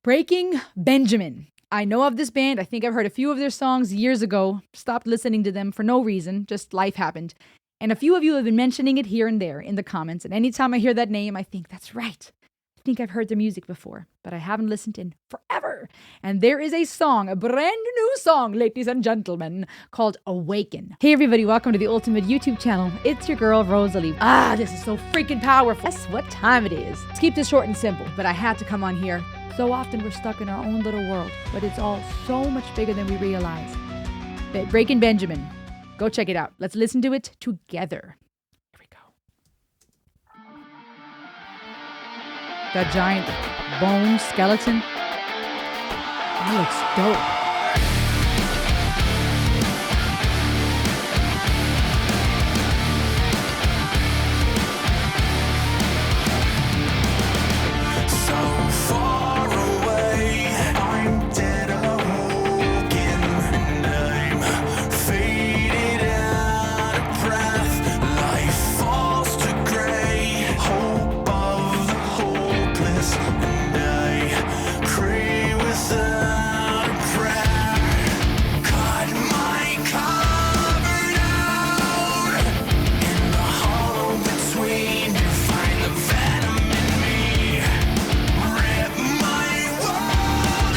Breaking Benjamin. I know of this band. I think I've heard a few of their songs years ago. Stopped listening to them for no reason. Just life happened. And a few of you have been mentioning it here and there in the comments. And anytime I hear that name, I think that's right. I think I've heard their music before, but I haven't listened in forever. And there is a song, a brand new song, ladies and gentlemen, called Awaken. Hey everybody, welcome to the Ultimate YouTube channel. It's your girl, Rosalie. This is so freaking powerful. Guess what time it is? Let's keep this short and simple, but I had to come on here. So often we're stuck in our own little world, but it's all so much bigger than we realize. Breaking Benjamin. Go check it out. Let's listen to it together. Here we go. That giant bone skeleton. That looks dope.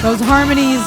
Those harmonies.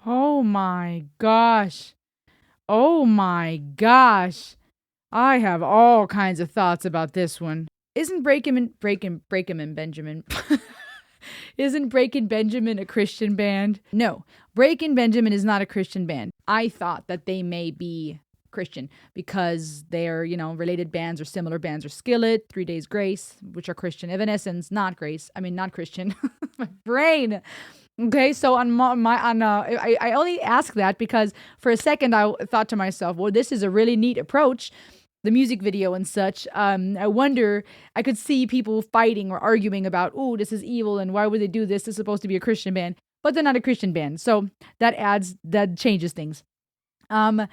Oh my gosh. Oh my gosh. I have all kinds of thoughts about this one. Isn't Breaking Benjamin Isn't Breaking Benjamin a Christian band? No, Breaking Benjamin is not a Christian band. I thought that they may be Christian because they're, related bands or similar bands are Skillet, 3 Days Grace, which are Christian. Evanescence, not Christian. My brain. Okay, so I only ask that because for a second I thought to myself, well, this is a really neat approach the music video and such, I wonder, I could see people fighting or arguing about, oh, this is evil and why would they do this? This is supposed to be a Christian band, but they're not a Christian band. So that changes things. Um,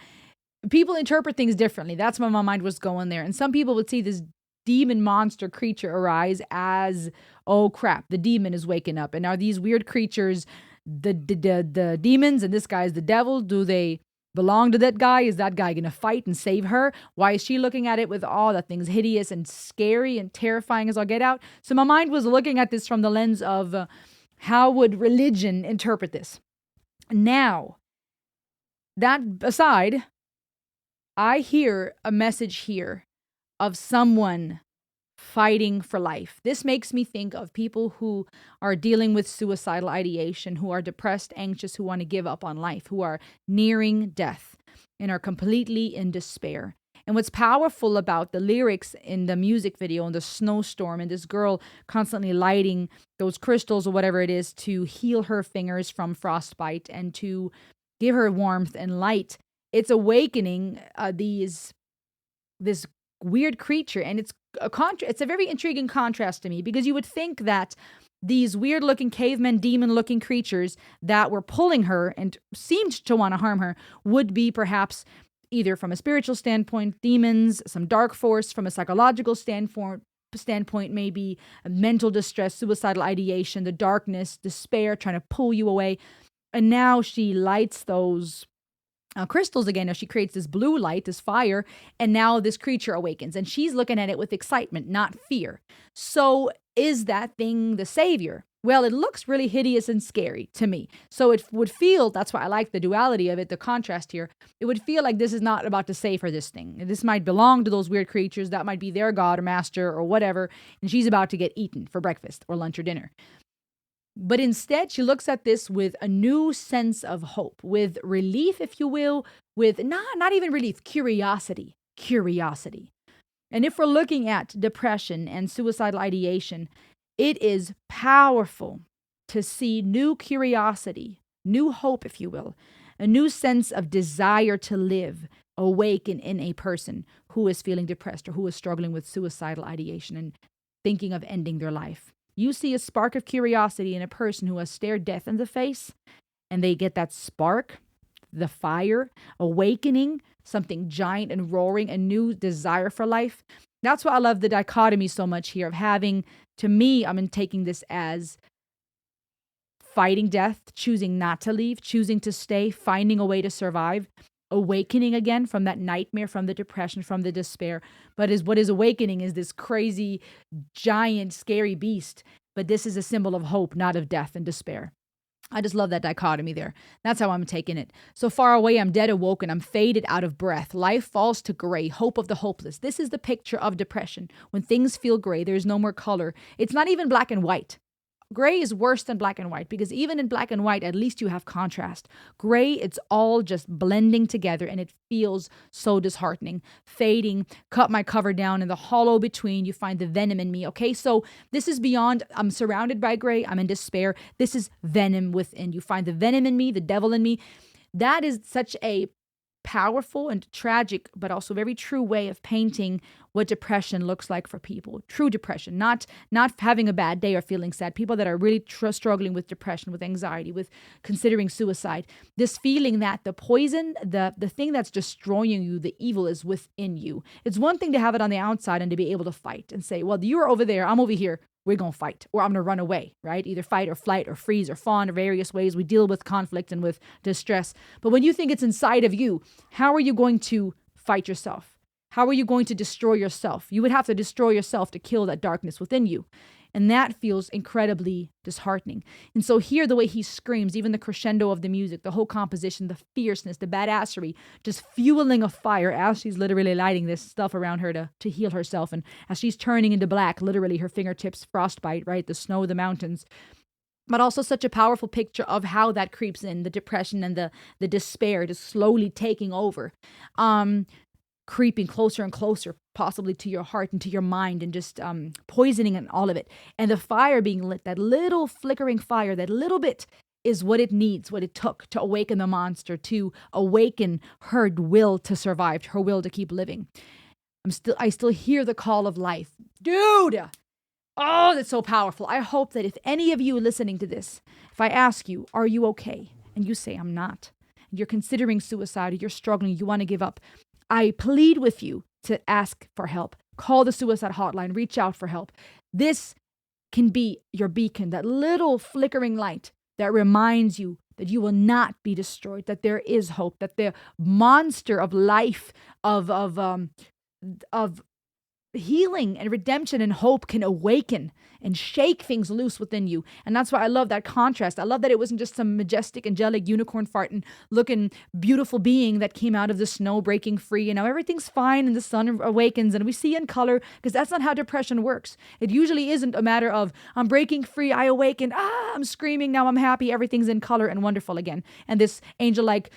People interpret things differently. That's why my mind was going there. And some people would see this demon monster creature arise as, oh crap, the demon is waking up. And are these weird creatures the demons and this guy is the devil? Do they belong to that guy? Is that guy going to fight and save her? Why is she looking at it with all that thing's hideous and scary and terrifying as I'll get out? So my mind was looking at this from the lens of how would religion interpret this? Now, that aside, I hear a message here of someone fighting for life. This makes me think of people who are dealing with suicidal ideation, who are depressed, anxious, who want to give up on life, who are nearing death and are completely in despair. And what's powerful about the lyrics in the music video and the snowstorm and this girl constantly lighting those crystals or whatever it is to heal her fingers from frostbite and to give her warmth and light. It's awakening this weird creature, and it's a very intriguing contrast to me, because you would think that these weird looking cavemen, demon looking creatures that were pulling her and seemed to want to harm her would be perhaps either from a spiritual standpoint, demons, some dark force, from a psychological standpoint, maybe a mental distress, suicidal ideation, the darkness, despair, trying to pull you away. And now she lights those crystals again, as she creates this blue light, this fire, and now this creature awakens, and she's looking at it with excitement, not fear. So is that thing the savior? Well, it looks really hideous and scary to me. So it would feel, that's why I like the duality of it, the contrast here. It would feel like this is not about to save her, this thing. This might belong to those weird creatures. That might be their god or master or whatever, and she's about to get eaten for breakfast or lunch or dinner. But instead, she looks at this with a new sense of hope, with relief, if you will, with not even relief, curiosity. And if we're looking at depression and suicidal ideation, it is powerful to see new curiosity, new hope, if you will, a new sense of desire to live awaken in a person who is feeling depressed or who is struggling with suicidal ideation and thinking of ending their life. You see a spark of curiosity in a person who has stared death in the face, and they get that spark, the fire, awakening, something giant and roaring, a new desire for life. That's why I love the dichotomy so much here of having, to me, I'm taking this as fighting death, choosing not to leave, choosing to stay, finding a way to survive, awakening again from that nightmare, from the depression, from the despair. But what is awakening is this crazy, giant, scary beast. But this is a symbol of hope, not of death and despair. I just love that dichotomy there. That's how I'm taking it. So far away, I'm dead awoken. I'm faded out of breath. Life falls to gray, hope of the hopeless. This is the picture of depression. When things feel gray, there's no more color. It's not even black and white. Gray is worse than black and white, because even in black and white, at least you have contrast. Gray, it's all just blending together, and it feels so disheartening. Fading, cut my cover down, in the hollow between, you find the venom in me. Okay, so this is beyond, I'm surrounded by gray, I'm in despair. This is venom within. You find the venom in me, the devil in me. That is such a powerful and tragic, but also very true way of painting what depression looks like for people. True depression, not having a bad day or feeling sad. People that are really struggling with depression, with anxiety, with considering suicide. This feeling that the poison, the thing that's destroying you, the evil is within you. It's one thing to have it on the outside and to be able to fight and say, well, you're over there, I'm over here. We're going to fight, or I'm going to run away, right? Either fight or flight or freeze or fawn, or various ways we deal with conflict and with distress. But when you think it's inside of you, how are you going to fight yourself? How are you going to destroy yourself? You would have to destroy yourself to kill that darkness within you. And that feels incredibly disheartening. And so here, the way he screams, even the crescendo of the music, the whole composition, the fierceness, the badassery, just fueling a fire as she's literally lighting this stuff around her to heal herself. And as she's turning into black, literally her fingertips frostbite, right? The snow, the mountains. But also such a powerful picture of how that creeps in, the depression and the despair just slowly taking over. Creeping closer and closer, possibly to your heart and to your mind, and just poisoning and all of it. And the fire being lit, that little flickering fire, that little bit is what it needs, what it took to awaken the monster, to awaken her will to survive, her will to keep living. I still hear the call of life. Dude! Oh, that's so powerful. I hope that if any of you listening to this, if I ask you, are you okay? And you say, I'm not. And you're considering suicide, or you're struggling, you want to give up. I plead with you to ask for help. Call the suicide hotline, reach out for help. This can be your beacon, that little flickering light that reminds you that you will not be destroyed, that there is hope, that the monster of life, of healing and redemption and hope can awaken and shake things loose within you. And that's why I love that contrast. I love that it wasn't just some majestic, angelic, unicorn farting looking beautiful being that came out of the snow breaking free. And now everything's fine and the sun awakens and we see in color, because that's not how depression works. It usually isn't a matter of I'm breaking free, I awaken, I'm screaming, now I'm happy, everything's in color and wonderful again. And this angel-like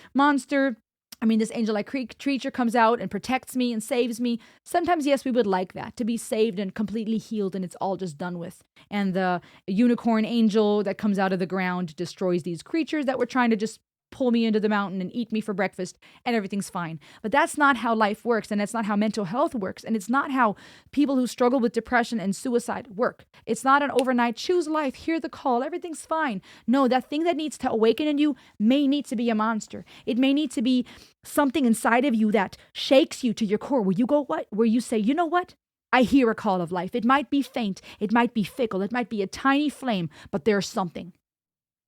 this angel-like creature comes out and protects me and saves me. Sometimes, yes, we would like that, to be saved and completely healed and it's all just done with. And the unicorn angel that comes out of the ground destroys these creatures that were trying to just pull me into the mountain and eat me for breakfast and everything's fine. But that's not how life works, and that's not how mental health works, and it's not how people who struggle with depression and suicide work. It's not an overnight choose life, hear the call, everything's fine. No, that thing that needs to awaken in you may need to be a monster. It may need to be something inside of you that shakes you to your core, where you say, you know what? I hear a call of life. It might be faint, it might be fickle, it might be a tiny flame, but there's something.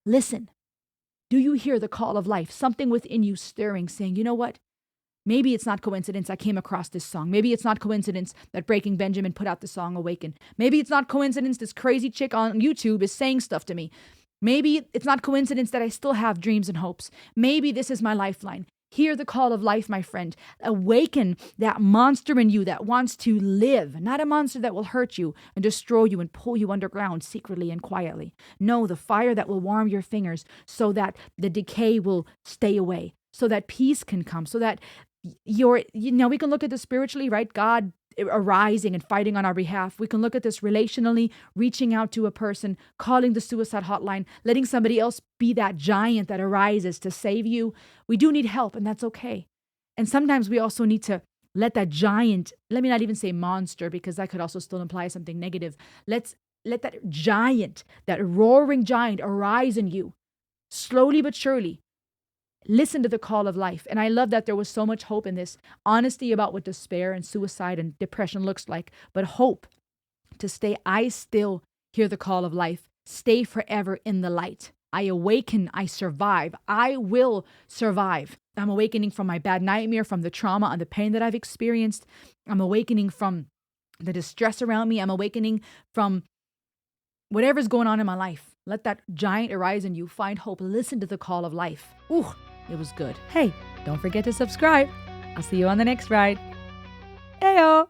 Listen. Do you hear the call of life? Something within you stirring, saying, you know what? Maybe it's not coincidence I came across this song. Maybe it's not coincidence that Breaking Benjamin put out the song Awaken. Maybe it's not coincidence this crazy chick on YouTube is saying stuff to me. Maybe it's not coincidence that I still have dreams and hopes. Maybe this is my lifeline. Hear the call of life, my friend. Awaken that monster in you that wants to live, not a monster that will hurt you and destroy you and pull you underground secretly and quietly. No, the fire that will warm your fingers so that the decay will stay away, so that peace can come, so that we can look at this spiritually, right? God arising and fighting on our behalf. We can look at this relationally, reaching out to a person, calling the suicide hotline, letting somebody else be that giant that arises to save you. We do need help, and that's okay. And sometimes we also need to let that giant, let me not even say monster, because that could also still imply something negative. Let that giant, that roaring giant arise in you, slowly but surely. Listen to the call of life. And I love that there was so much hope in this. Honesty about what despair and suicide and depression looks like. But hope to stay. I still hear the call of life. Stay forever in the light. I awaken. I survive. I will survive. I'm awakening from my bad nightmare, from the trauma and the pain that I've experienced. I'm awakening from the distress around me. I'm awakening from whatever's going on in my life. Let that giant arise in you. Find hope. Listen to the call of life. Ooh. It was good. Hey, don't forget to subscribe. I'll see you on the next ride. Heyo!